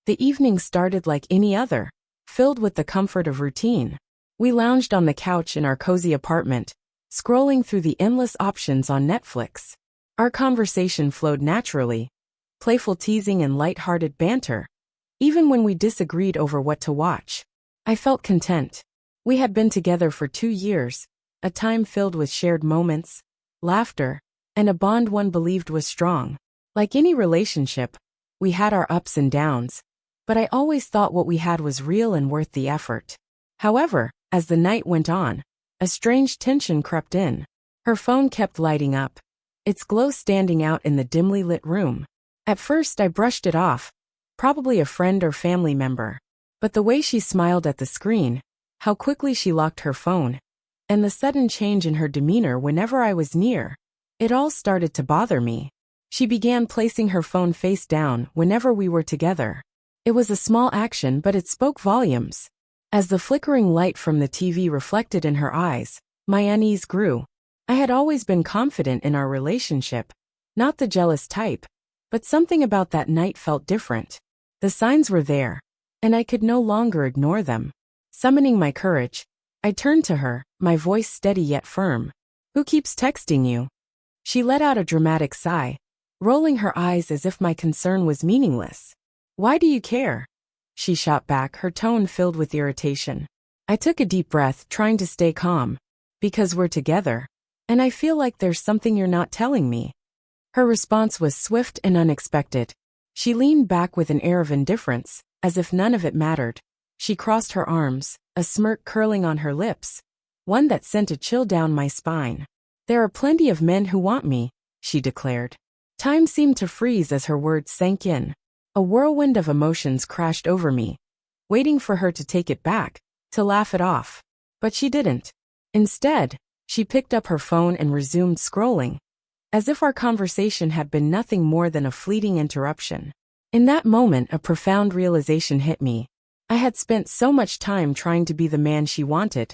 The evening started like any other, filled with the comfort of routine. We lounged on the couch in our cozy apartment, scrolling through the endless options on Netflix. Our conversation flowed naturally, playful teasing and light-hearted banter, even when we disagreed over what to watch. I felt content. We had been together for 2 years, a time filled with shared moments, laughter, and a bond one believed was strong. Like any relationship, we had our ups and downs, but I always thought what we had was real and worth the effort. However, as the night went on, a strange tension crept in. Her phone kept lighting up, its glow standing out in the dimly lit room. At first I brushed it off, probably a friend or family member. But the way she smiled at the screen, how quickly she locked her phone, and the sudden change in her demeanor whenever I was near, it all started to bother me. She began placing her phone face down whenever we were together. It was a small action, but it spoke volumes. As the flickering light from the TV reflected in her eyes, my unease grew. I had always been confident in our relationship, not the jealous type, but something about that night felt different. The signs were there, and I could no longer ignore them. Summoning my courage, I turned to her, my voice steady yet firm. "Who keeps texting you?" She let out a dramatic sigh, rolling her eyes as if my concern was meaningless. "Why do you care?" she shot back, her tone filled with irritation. I took a deep breath, trying to stay calm. "Because we're together, and I feel like there's something you're not telling me." Her response was swift and unexpected. She leaned back with an air of indifference, as if none of it mattered. She crossed her arms, a smirk curling on her lips, one that sent a chill down my spine. "There are plenty of men who want me," she declared. Time seemed to freeze as her words sank in. A whirlwind of emotions crashed over me, waiting for her to take it back, to laugh it off. But she didn't. Instead, she picked up her phone and resumed scrolling, as if our conversation had been nothing more than a fleeting interruption. In that moment, a profound realization hit me. I had spent so much time trying to be the man she wanted,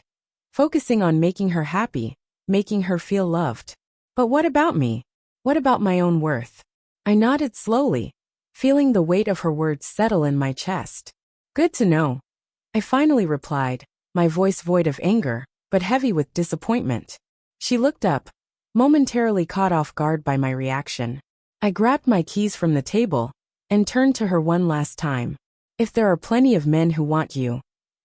focusing on making her happy, making her feel loved. But what about me? What about my own worth? I nodded slowly, feeling the weight of her words settle in my chest. "Good to know," I finally replied, my voice void of anger, but heavy with disappointment. She looked up, momentarily caught off guard by my reaction. I grabbed my keys from the table and turned to her one last time. "If there are plenty of men who want you,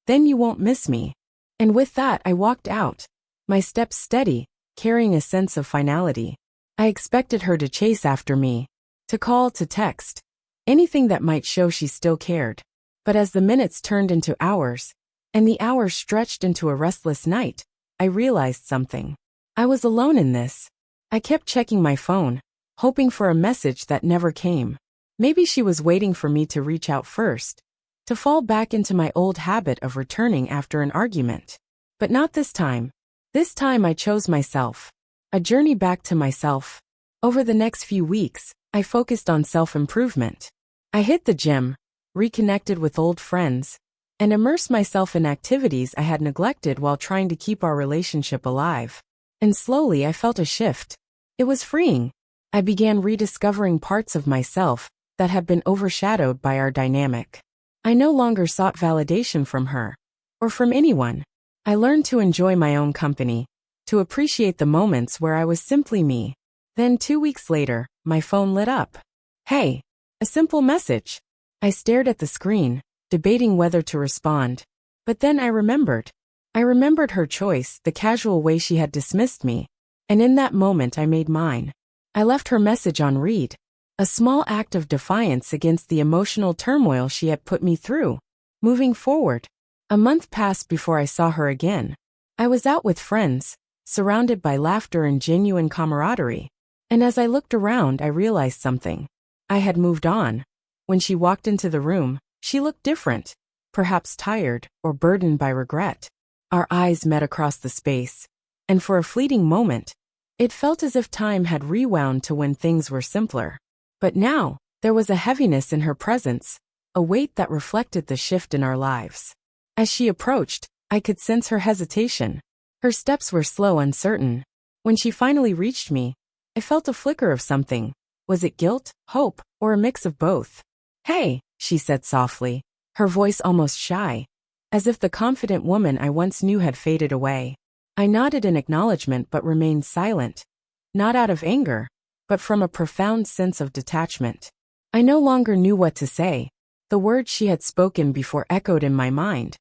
then you won't miss me." And with that I walked out, my steps steady, carrying a sense of finality. I expected her to chase after me, to call, to text, anything that might show she still cared. But as the minutes turned into hours, and the hours stretched into a restless night, I realized something. I was alone in this. I kept checking my phone, hoping for a message that never came. Maybe she was waiting for me to reach out first, to fall back into my old habit of returning after an argument. But not this time. This time I chose myself. A journey back to myself. Over the next few weeks, I focused on self-improvement. I hit the gym, reconnected with old friends, and immersed myself in activities I had neglected while trying to keep our relationship alive. And slowly I felt a shift. It was freeing. I began rediscovering parts of myself that had been overshadowed by our dynamic. I no longer sought validation from her, or from anyone. I learned to enjoy my own company, to appreciate the moments where I was simply me. Then 2 weeks later, my phone lit up. "Hey," a simple message. I stared at the screen, debating whether to respond. But then I remembered. I remembered her choice, the casual way she had dismissed me. And in that moment I made mine. I left her message on read. A small act of defiance against the emotional turmoil she had put me through. Moving forward. A month passed before I saw her again. I was out with friends, surrounded by laughter and genuine camaraderie. And as I looked around, I realized something. I had moved on. When she walked into the room, she looked different, perhaps tired or burdened by regret. Our eyes met across the space, and for a fleeting moment, it felt as if time had rewound to when things were simpler. But now, there was a heaviness in her presence, a weight that reflected the shift in our lives. As she approached, I could sense her hesitation. Her steps were slow, uncertain. When she finally reached me, I felt a flicker of something. Was it guilt, hope, or a mix of both? "Hey," she said softly, her voice almost shy, as if the confident woman I once knew had faded away. I nodded in acknowledgement but remained silent, not out of anger, but from a profound sense of detachment. I no longer knew what to say. The words she had spoken before echoed in my mind,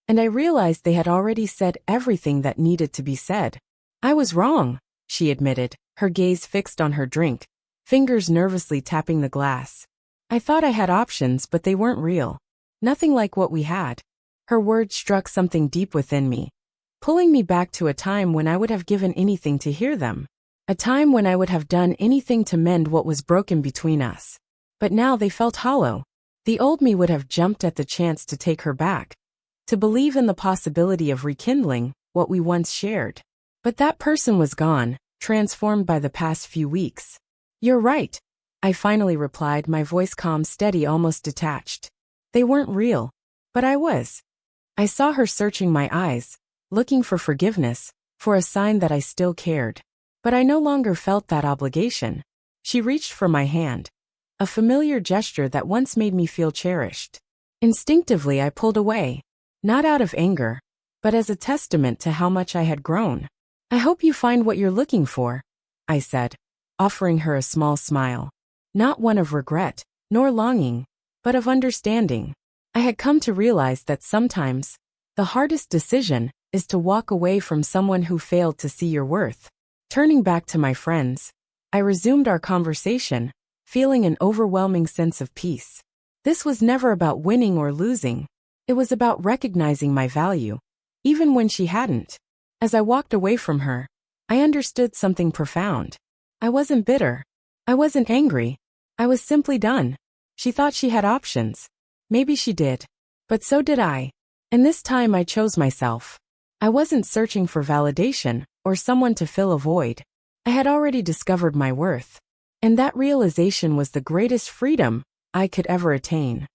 and I realized they had already said everything that needed to be said. I was wrong, she admitted, her gaze fixed on her drink, fingers nervously tapping the glass. I thought I had options, but they weren't real. Nothing like what we had. Her words struck something deep within me, pulling me back to a time when I would have given anything to hear them. A time when I would have done anything to mend what was broken between us. But now they felt hollow. The old me would have jumped at the chance to take her back, to believe in the possibility of rekindling what we once shared. But that person was gone, transformed by the past few weeks. You're right, I finally replied, my voice calm, steady, almost detached. They weren't real, but I was. I saw her searching my eyes, looking for forgiveness, for a sign that I still cared. But I no longer felt that obligation. She reached for my hand, a familiar gesture that once made me feel cherished. Instinctively I pulled away, not out of anger, but as a testament to how much I had grown. I hope you find what you're looking for, I said, offering her a small smile. Not one of regret, nor longing, but of understanding. I had come to realize that sometimes, the hardest decision is to walk away from someone who failed to see your worth. Turning back to my friends, I resumed our conversation, feeling an overwhelming sense of peace. This was never about winning or losing. It was about recognizing my value, even when she hadn't. As I walked away from her, I understood something profound. I wasn't bitter. I wasn't angry. I was simply done. She thought she had options. Maybe she did. But so did I. And this time I chose myself. I wasn't searching for validation or someone to fill a void. I had already discovered my worth. And that realization was the greatest freedom I could ever attain.